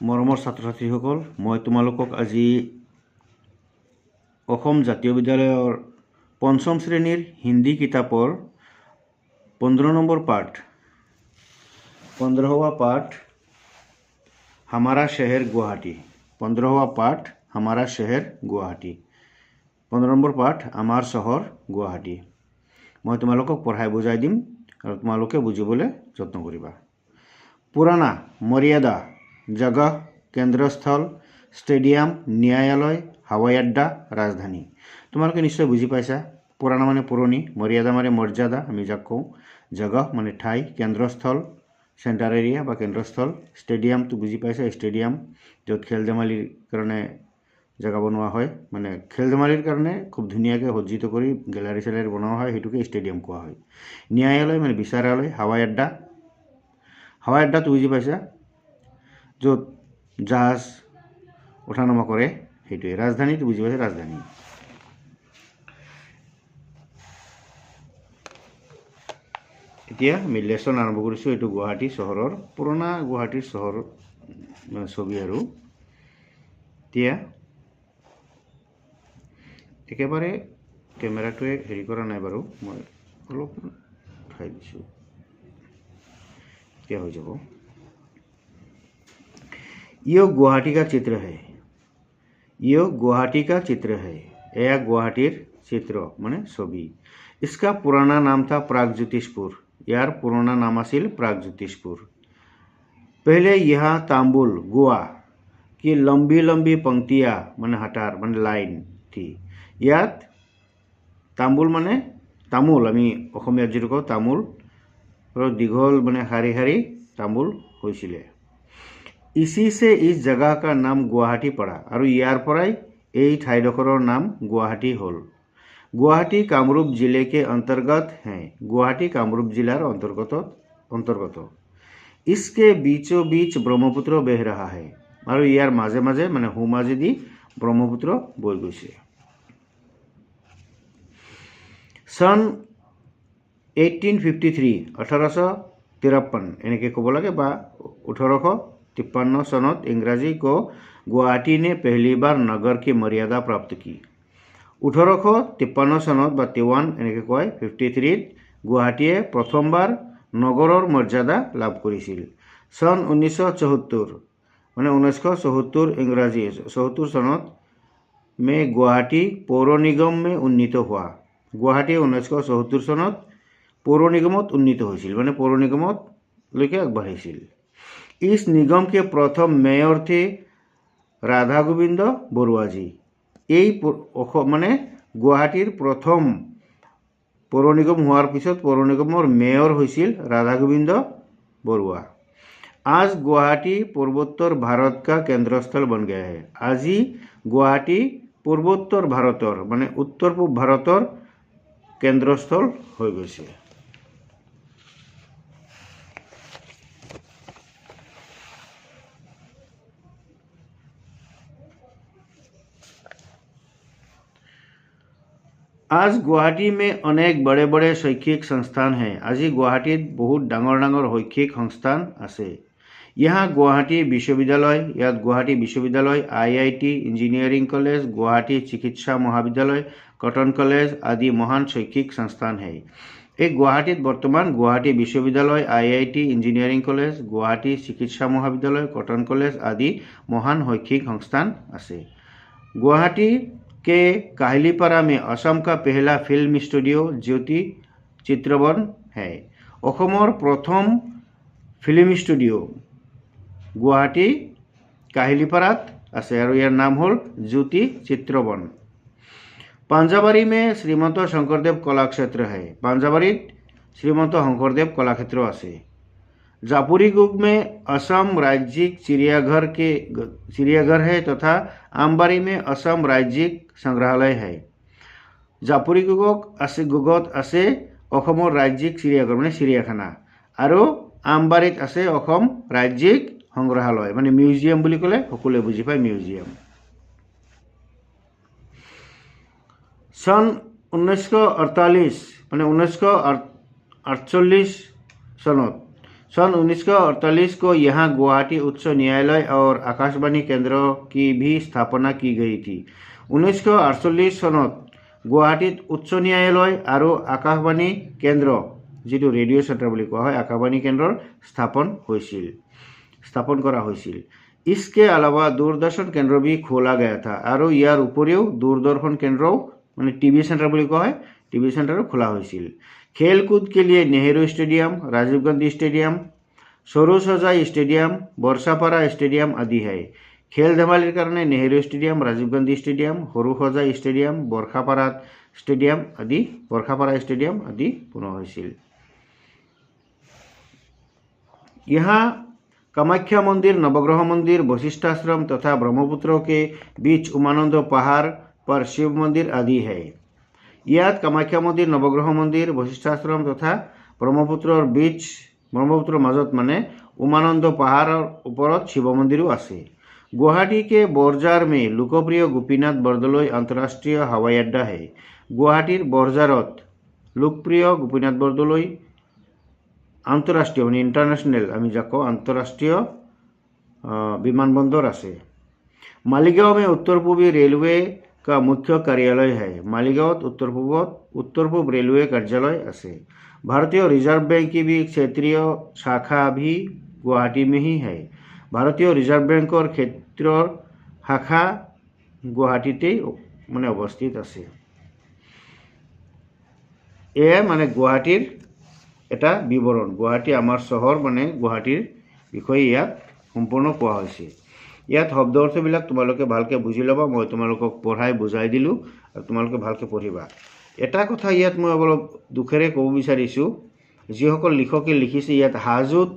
মৰমৰ ছাত্ৰ ছাত্ৰীসকল, মই তোমালোকক আজি অসম জাতীয় বিদ্যালয়ৰ পঞ্চম শ্ৰেণীৰ হিন্দী কিতাপৰ 15 নম্বৰ পাঠ 15वां पाठ हमारा शहर गुवाहाटी 15वां पाठ हमारा शहर गुवाहाटी 15 নম্বৰ পাঠ আমাৰ চহৰ গুৱাহাটী। মই তোমালোকক পঢ়াই বুজাই দিম আৰু তোমালোকে বুজিবলৈ যত্ন কৰিবা। পুৰাণা মৰ্যাদা जगह केंद्रस्थल स्टेडियम न्यायालय हवाई अड्डा राजधानी। तुम्हारे निश्चय बुझी पाइसा। पुराना माने पुरानी, मर्यादा माने मर्यादा आमी जाक कौ, जगह माने ठाई, केंद्रस्थल सेंटर एरिया बा केंद्रस्थल, स्टेडियम तो बुझी पाइसा स्टेडियम जो खेल धेमालिर कारणे जगह बनवा है, माने खेल धेमालिर कारणे खूब धुनियाके सज्जित करी गैलारी सेलारी बनवा है, हेतुके स्टेडियम कोৱা হয়। न्यायालय माने विचारालय, हवाई अड्डा तो बुझी पाइसा जो जहाज उठा नमा करे हेतुए। राजधानी तो बुझी पाइसा राजधानी। এতিয়া আমি লেसन আৰম্ভ কৰিছোঁ। এইটো গুৱাহাটী চহৰৰ পুৰণা গুৱাহাটীৰ চহৰ ছবি আৰু এতিয়া একেবাৰে কেমেৰাটোৱে হেৰি কৰা নাই বাৰু, মই অলপ উঠাই দিছোঁ, এতিয়া হৈ যাব। यो गुवाहाटी का चित्र है, यो गुवाहाटी का चित्र है, यह गुवाहाटीर चित्र माने छवि। इसका पुराना नाम था प्रागज्योतिषपुर, यार पुराना नाम आसिल प्रागज्योतिषपुर। पहले यहाँ तांबुल गोवा की लंबी लंबी पंक्तियाँ माने हटार माने लाइन थी। यात तांबुल माने तामूल, आमी অসমীয়াত যেটো কওঁ तामूल, और दीघल माने हारी हारी तामूल হৈছিলে। इसी से इस जगह का नाम गुवाहाटी पड़ा और यार पराई এই ঠাইডোখৰৰ नाम गुवाहाटी हल। गुवाहाटी कामरूप जिले के अंतर्गत है, गुवाहाटी कामरूप जिलार अंतर्गत। इसके बीचों बीच ब्रह्मपुत्र बह रहा है और यार माजे माजे माने हुमाजेदी ब्रह्मपुत्र बह গৈছে। सन 1853 1853 এনেকে ক'ব লাগে বা 1853 सनत इंग्राजी को गुवाहाटी ने पहली बार नगर की मर्यादा प्राप्त की। 1853 सनत बा 53 এনেকে কয় 53 गुवाहाटीये प्रथमबार नगरर मर्यादा लाभ करिছিল। सन 1974 माने 1974 इंग्राजी 74 सनत में गुवाहाटी पौर निगम में उन्नीत हुआ। गुवाहाटी 1974 सनत पौर निगमत उन्नीत হৈছিল, মানে पौर निगमत লৈকে আগবাঢ়িছিল। इस निगम के प्रथम मेयर थे राधा गोविंद बरुआ जी। माने गुवाहाटीर प्रथम पौर निगम होवार पिছত पौर निगমৰ मेयर হৈছিল राधा गोविंद बरुआ। आज गुवाहाटी पूर्वोत्तर भारत का केंद्रस्थल बन गया है। আজি गुवाहाटी पूर्वोत्तर भारतर माने उत्तर पूर्व भारतर केंद्रस्थल হৈ গৈছে। आज गुवाहाटी में अनेक बड़े बड़े शैक्षिक संस्थान हैं। আজি गुवाहाटीत बहुत डांगर डांगर शैक्षिक संस्थान আছে। यहाँ गुवाहाटी विश्वविद्यालय, यात गुवाहाटी विश्वविद्यालय, IIT इंजीनियरिंग कॉलेज, गुवाहाटी चिकित्सा महाविद्यालय, कॉटन कॉलेज आदि महान शैक्षिक संस्थान है। एक गुवाहाटीत बर्तमान गुवाहाटी विश्वविद्यालय, IIT इंजीनियरिंग कॉलेज, गुवाहाटी चिकित्सा महाविद्यालय, कॉटन कॉलेज आदि महान शैक्षिक संस्थान আছে। गुवाहाटी के काहिलीपारा में असम का पहला फिल्म स्टूडियो ज्योति चित्रवन है। অসমৰ प्रथम फिल्म स्टूडियो गुवाहाटी काहिलीपारात আছে और यार नाम हल ज्योति चित्रवन। पांजाबारी में श्रीमंत शंकरदेव कलाक्षेत्र है। पांजाबारीत श्रीमंत शंकरदेव कलाक्षेत्र আছে। जापुरीगुग में असम राज्यिक चिड़ियाघर है तथा आमबारी में असम राज्यिक संग्रहालय है। जापुरीगुगत আছে অসমৰ राज्यिक चिड़ियाघर माने चिड़ियाखाना और आमबारीत আছে অসম राज्यिक संग्रहालय माने मिउजियम বুলি ক'লে সকলোৱে বুজি পায় मिउजियम। सन 1948 माने 1948 सनत सन 1948 को यहाँ गुवाहाटी उच्च न्यायालय और आकाशवाणी केंद्र की भी स्थापना की गई थी। 1948 सनत गुवाहाटीत उच्च न्यायालय और आकाशवाणी केंद्र जो रेडियो सेंटर বুলি কোৱা হয় आकाशवाणी केंद्र स्थापन करा হৈছিল। इसके अलावा दूरदर्शन केंद्र भी खोला गया था और यार उपरिও दूरदर्शन केंद्र माने टीवी सेंटर বুলি কোৱা হয় टीवी सेंटर खोला হৈছিল। खेलकूद के लिए Nehru stadium, Rajiv Gandhi stadium, Saroj stadium, Barsapara stadium आदि है। खेल धেমালিৰ কাৰণে Nehru stadium, Rajiv Gandhi stadium, Saroj stadium, Barsapara stadium आदि बना হৈছিল। यहाँ कामाख्या मंदिर, नवग्रह मंदिर, वशिष्ठ आश्रम तथा ब्रह्मपुत्र के बीच उमानंद पहाड़ पर शिव मंदिर आदि है। ইয়াত कामाख्या मंदिर, नवग्रह मंदिर, वशिष्ठ आश्रम तथा ब्रह्मपुत्र মাজত মানে उमानंद पहाड़ ऊपर शिव मंदिरों आछे। गुवाहाटी के बरजार में लोकप्रिय गोपीनाथ बरदলৈ अंतर्राष्ट्रीय हवाई अड्डा है। गुवाहाटीर बरजारत लोकप्रिय गोपीनाथ बरदলৈ अंतर्राष्ट्रीय माने इंटरनेशनल आमी जाको अंतर्राष्ट्रीय विमानबंदर आछे। मालीगांव में उत्तर पूर्वी रेलवे का मुख्य कार्यालय है। मालीगांव उत्तर पूर्व रेलवे कार्यालय आछे। भारतीय रिजर्व बैंक की भी क्षेत्रीय शाखा भी गुवाहाटी में ही है। भारतीय रिजर्व बैंक और क्षेत्र शाखा गुवाहाटीते माने अवस्थित आछे। एया माने गुवाहाटीर এটা বিবরণ। गुवाहाटी आमार शहर माने गुवाहाटीर বিষয়ে ইয়াত সম্পূৰ্ণ কোৱা হৈছে। ইয়াত শব্দ অৰ্থবিলাক তোমালোকে ভালকে বুজি ল'বা। মই তোমালোকক পঢ়াই বুজাই দিলোঁ আৰু তোমালোকে ভালকে পঢ়িবা। এটা কথা ইয়াত মই অলপ দুখেৰে ক'ব বিচাৰিছোঁ, যিসকল লিখকে লিখিছে ইয়াত হাজোত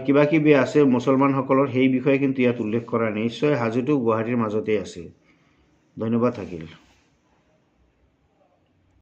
কিবা কিবি আছে মুছলমানসকলৰ সেই বিষয়ে কিন্তু ইয়াত উল্লেখ কৰা নাই। নিশ্চয় হাজোটো গুৱাহাটীৰ মাজতে আছে। ধন্যবাদ থাকিল।